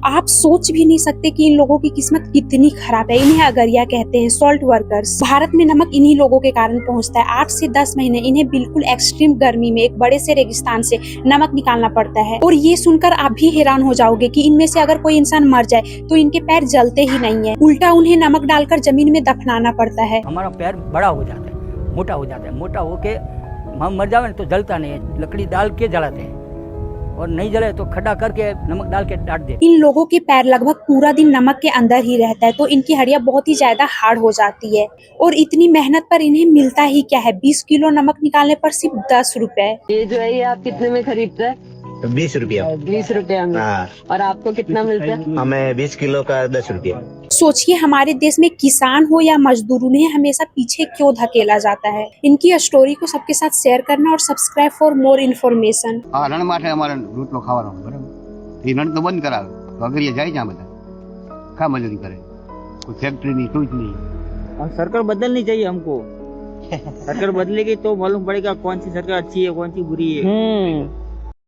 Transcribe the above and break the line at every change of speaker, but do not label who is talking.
आप सोच भी नहीं सकते कि इन लोगों की किस्मत कितनी खराब है। इन्हें अगरिया कहते हैं, सॉल्ट वर्कर्स। भारत में नमक इन्हीं लोगों के कारण पहुंचता है। 8 से 10 महीने इन्हें बिल्कुल एक्सट्रीम गर्मी में एक बड़े से रेगिस्तान से नमक निकालना पड़ता है। और ये सुनकर आप भी हैरान हो जाओगे कि इनमें से अगर कोई इंसान मर जाए तो इनके पैर जलते ही नहीं है, उल्टा उन्हें नमक डालकर जमीन में दफनाना पड़ता है।
हमारा पैर बड़ा हो जाता है, मोटा हो जाता है। मोटा होके हम मर जावे तो जलता नहीं है, लकड़ी डाल के जलाते हैं और नहीं जले तो खड्डा करके नमक डाल के डाट देते।
इन लोगों के पैर लगभग पूरा दिन नमक के अंदर ही रहता है, तो इनकी हड्डियां बहुत ही ज्यादा हार्ड हो जाती है। और इतनी मेहनत पर इन्हें मिलता ही क्या है, 20 किलो नमक निकालने पर सिर्फ 10 रुपए।
ये जो है ये आप कितने में खरीदते हैं?
20 रुपया।
20 रुपया में।
हाँ।
और आपको कितना मिलता है?
हमें 20 किलो का 10 रुपया।
सोचिए हमारे देश में किसान हो या मजदूर, उन्हें हमेशा पीछे क्यों धकेला जाता है। इनकी स्टोरी को सबके साथ शेयर करना और सब्सक्राइब फॉर मोर इन्फॉर्मेशन।
हाँ, रण माटे અમારે રોટલો ખાવાનો બરાબર, એ રણ તો બંધ કરાવે તો અગરિયા જાય જ્યાં બધા કા મજૂરી કરે, કોઈ ફેક્ટરી नहीं कुछ नहीं।
और सरकार बदलनी चाहिए हमको। सरकार बदलेगी तो मालूम पड़ेगा कौन सी सरकार अच्छी है कौन सी बुरी है।